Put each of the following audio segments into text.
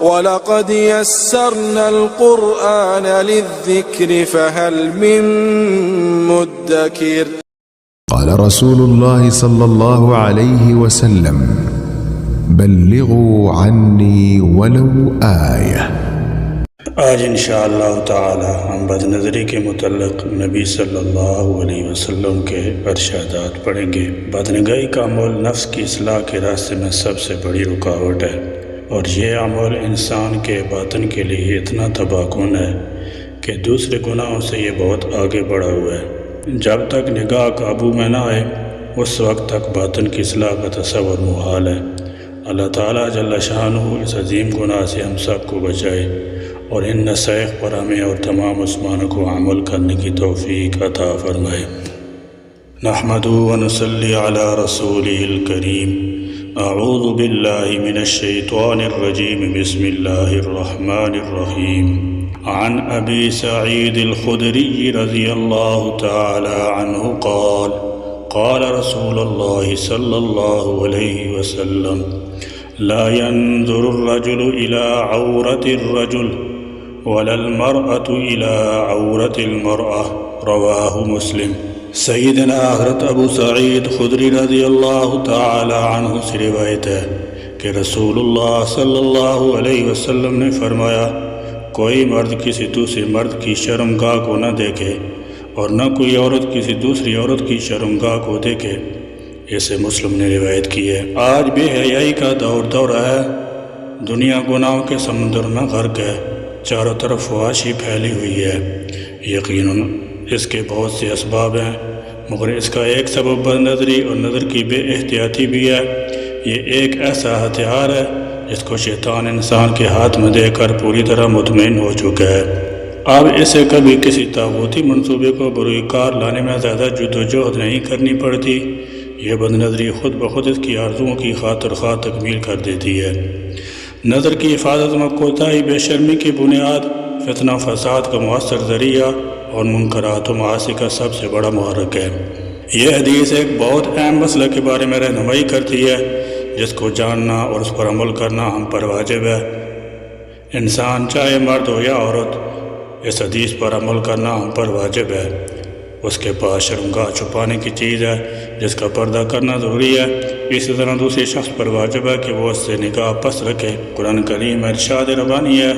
وَلَقَدْ يَسَّرْنَا الْقُرْآنَ لِلذِّكْرِ فَهَلْ مِن مُّدَّكِرٍ قال رسول الله صلى الله عليه وسلم بلغوا عني ولو آية۔ آج انشاءاللہ تعالی ہم بد نظری کے متعلق نبی صلی اللہ علیہ وسلم کے ارشادات پڑھیں گے۔ بدنگاہی کا عمل نفس کی اصلاح کے راستے میں سب سے بڑی رکاوٹ ہے، اور یہ عمل انسان کے باطن کے لیے اتنا تباہ کن ہے کہ دوسرے گناہوں سے یہ بہت آگے بڑھا ہوا ہے۔ جب تک نگاہ قابو میں نہ آئے اس وقت تک باطن کی اصلاح کا تصور محال ہے۔ اللہ تعالیٰ جل شانہ اس عظیم گناہ سے ہم سب کو بچائے اور ان نصائح پر ہمیں اور تمام مسلمانوں کو عمل کرنے کی توفیق عطا فرمائے۔ نحمدہ ونصلی علی رسولہ الکریم۔ اعوذ باللہ من الشیطان الرجیم، بسم اللہ الرحمن الرحیم۔ عن ابی سعید الخدری رضی اللہ تعالی عنہ قال قال رسول اللہ صلی اللہ علیہ وسلم لا ينظر الرجل إلى عورة الرجل ولا المرأة إلى عورة المرأة، رواہ مسلم۔ سیدنا حضرت ابو سعید خدری رضی اللہ تعالی عنہ سے روایت ہے کہ رسول اللہ صلی اللہ علیہ وسلم نے فرمایا، کوئی مرد کسی دوسرے مرد کی شرمگاہ کو نہ دیکھے اور نہ کوئی عورت کسی دوسری عورت کی شرمگاہ کو دیکھے۔ اسے مسلم نے روایت کی ہے۔ آج بے حیائی کا دور ہے، دنیا گناہوں کے سمندر میں غرق ہے، چاروں طرف فحاشی پھیلی ہوئی ہے۔ یقیناً اس کے بہت سے اسباب ہیں، مگر اس کا ایک سبب بد نظری اور نظر کی بے احتیاطی بھی ہے۔ یہ ایک ایسا ہتھیار ہے جس کو شیطان انسان کے ہاتھ میں دے کر پوری طرح مطمئن ہو چکا ہے۔ اب اسے کبھی کسی طاغوتی منصوبے کو بروئے کار لانے میں زیادہ جدوجہد نہیں کرنی پڑتی، یہ بد نظری خود بخود اس کی آرزوؤں کی خاطر خواہ تکمیل کر دیتی ہے۔ نظر کی حفاظت میں کوتاہی بے شرمی کی بنیاد، فتنہ فساد کا مؤثر ذریعہ اور منکرات و معاصی کا سب سے بڑا محرک ہے۔ یہ حدیث ایک بہت اہم مسئلہ کے بارے میں رہنمائی کرتی ہے جس کو جاننا اور اس پر عمل کرنا ہم پر واجب ہے۔ انسان چاہے مرد ہو یا عورت، اس حدیث پر عمل کرنا ہم پر واجب ہے۔ اس کے پاس شرمگاہ چھپانے کی چیز ہے جس کا پردہ کرنا ضروری ہے، اسی طرح دوسرے شخص پر واجب ہے کہ وہ اس سے نگاہ پس رکھے۔ قرآن کریم میں ارشاد ربانی ہے،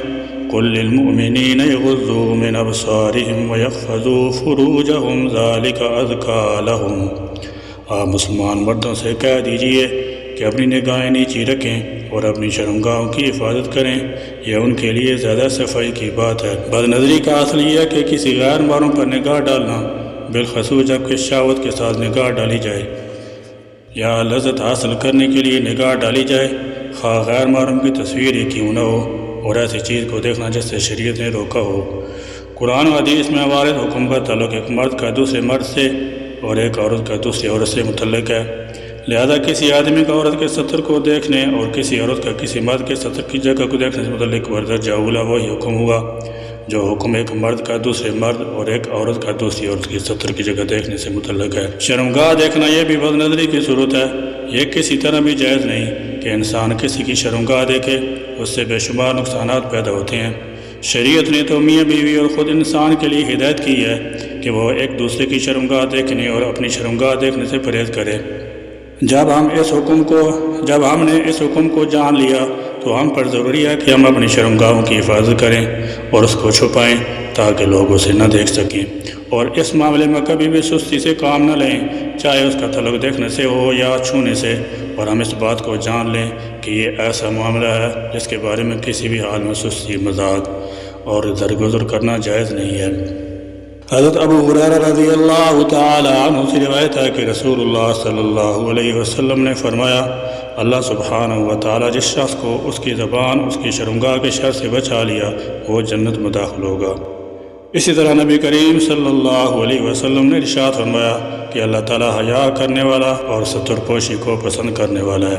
قُلْ لِلْمُؤْمِنِينَ يَغُضُّوا مِنْ أَبْصَارِهِمْ وَيَحْفَظُوا فُرُوجَهُمْ ذَلِكَ أَزْكَىٰ لَهُمْ۔ آپ مسلمان مردوں سے کہہ دیجئے کہ اپنی نگاہیں نیچی رکھیں اور اپنی شرمگاہوں کی حفاظت کریں، یہ ان کے لیے زیادہ صفائی کی بات ہے۔ بد نظری کا اصل یہ ہے کہ کسی غیر محرم پر نگاہ ڈالنا، بالخصوص جب کہ شہوت کے ساتھ نگاہ ڈالی جائے یا لذت حاصل کرنے کے لیے نگاہ ڈالی جائے، خواہ غیر محرم کی تصویر ہی کیوں نہ ہو، اور ایسی چیز کو دیکھنا جس سے شریعت نے روکا ہو۔ قرآن و حدیث میں وارد حکم کا تعلق ایک مرد کا دوسرے مرد سے اور ایک عورت کا دوسری عورت سے متعلق ہے، لہذا کسی آدمی کا عورت کے سطر کو دیکھنے اور کسی عورت کا کسی مرد کے سطر کی جگہ کو دیکھنے سے متعلق بردرجہ اولا وہی حکم ہوا جو حکم ایک مرد کا دوسرے مرد اور ایک عورت کا دوسری عورت کی سطر کی جگہ دیکھنے سے متعلق ہے۔ شرمگاہ دیکھنا یہ بھی بد نظری کی صورت ہے، یہ کسی طرح بھی جائز نہیں کہ انسان کسی کی شرمگاہ دیکھے، اس سے بے شمار نقصانات پیدا ہوتے ہیں۔ شریعت نے تو میاں بیوی اور خود انسان کے لیے ہدایت کی ہے کہ وہ ایک دوسرے کی شرمگاہ دیکھنے اور اپنی شرمگاہ دیکھنے سے پرہیز کرے۔ جب ہم نے اس حکم کو جان لیا تو ہم پر ضروری ہے کہ ہم اپنی شرمگاہوں کی حفاظت کریں اور اس کو چھپائیں تاکہ لوگ اسے نہ دیکھ سکیں، اور اس معاملے میں کبھی بھی سستی سے کام نہ لیں، چاہے اس کا تعلق دیکھنے سے ہو یا چھونے سے، اور ہم اس بات کو جان لیں کہ یہ ایسا معاملہ ہے جس کے بارے میں کسی بھی حال میں سستی، مذاق اور درگزر کرنا جائز نہیں ہے۔ حضرت ابو ہریرہ رضی اللہ تعالی عنہ سے روایت ہے کہ رسول اللہ صلی اللہ علیہ وسلم نے فرمایا، اللہ سبحانہ و تعالی جس شخص کو اس کی زبان اس کی شرمگاہ کے شر سے بچا لیا وہ جنت میں داخل ہوگا۔ اسی طرح نبی کریم صلی اللہ علیہ وسلم نے ارشاد فرمایا کہ اللہ تعالیٰ حیا کرنے والا اور ستر پوشی کو پسند کرنے والا ہے،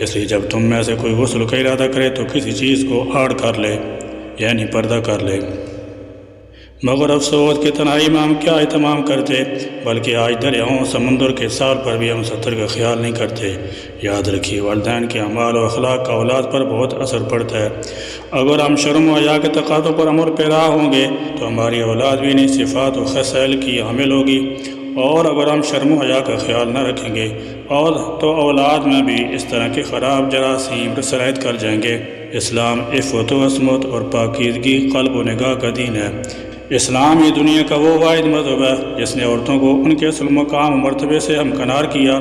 اس لیے جب تم میں سے کوئی غسل کا ارادہ کرے تو کسی چیز کو آڑ کر لے، یعنی پردہ کر لے۔ مگر افسوس کہ تنہائی میں ہم کیا اہتمام کرتے، بلکہ آج دریاؤں سمندر کے سال پر بھی ہم ستر کا خیال نہیں کرتے۔ یاد رکھیے والدین کے اعمال و اخلاق کا اولاد پر بہت اثر پڑتا ہے۔ اگر ہم شرم و حیا کے تقاضوں پر عمل پیرا ہوں گے تو ہماری اولاد بھی انہی صفات و خصال کی حامل ہوگی، اور اگر ہم شرم و حیا کا خیال نہ رکھیں گے اور تو اولاد میں بھی اس طرح کے خراب جراثیم سرایت کر جائیں گے۔ اسلام عفت و عصمت اور پاکیزگی قلب و نگاہ کا دین ہے۔ اسلام یہ دنیا کا وہ واحد مذہب ہے جس نے عورتوں کو ان کے اصل مقام و مرتبے سے ہمکنار کیا،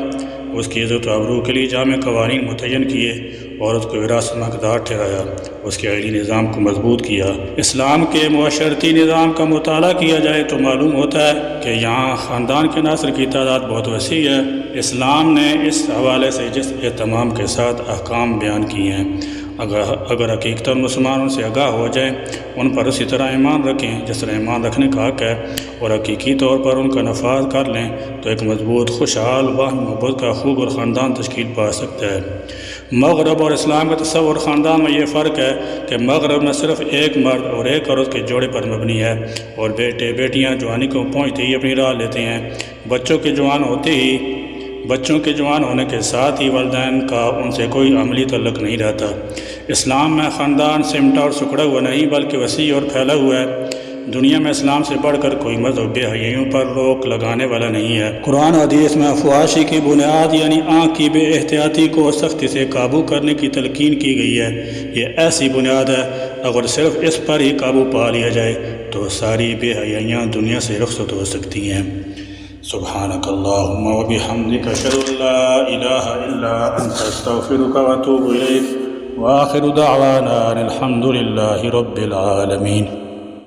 اس کی عزت و آبرو کے لیے جامع قوانین متعین کیے، عورت کو وراثت میں حقدار ٹھہرایا، اس کے عائلی نظام کو مضبوط کیا۔ اسلام کے معاشرتی نظام کا مطالعہ کیا جائے تو معلوم ہوتا ہے کہ یہاں خاندان کے عناصر کی تعداد بہت وسیع ہے۔ اسلام نے اس حوالے سے جس اہتمام کے ساتھ احکام بیان کیے ہیں، اگر حقیقتاً مسلمان ان سے آگاہ ہو جائیں، ان پر اسی طرح ایمان رکھیں جس طرح ایمان رکھنے کا حق ہے، اور حقیقی طور پر ان کا نفاذ کر لیں تو ایک مضبوط خوشحال باہمی محبت کا خوب اور خاندان تشکیل پا سکتا ہے۔ مغرب اور اسلام کے تصور خاندان میں یہ فرق ہے کہ مغرب میں صرف ایک مرد اور ایک عورت کے جوڑے پر مبنی ہے، اور بیٹے بیٹیاں جوانی کو پہنچتے ہی اپنی راہ لیتے ہیں۔ بچوں کے جوان ہونے کے ساتھ ہی والدین کا ان سے کوئی عملی تعلق نہیں رہتا۔ اسلام میں خاندان سمٹا اور سکڑا ہوا نہیں بلکہ وسیع اور پھیلا ہوا ہے۔ دنیا میں اسلام سے بڑھ کر کوئی مذہب بے حیائیوں پر روک لگانے والا نہیں ہے۔ قرآن و حدیث میں فحاشی کی بنیاد یعنی آنکھ کی بے احتیاطی کو سختی سے قابو کرنے کی تلقین کی گئی ہے۔ یہ ایسی بنیاد ہے اگر صرف اس پر ہی قابو پا لیا جائے تو ساری بے حیائیاں دنیا سے رخصت ہو سکتی ہیں۔ سبحانک اللہم و بحمدک اشہد ان لا الہ الا انت استغفرک و اتوب الیک وآخر دعوانا الحمد للہ رب العالمین۔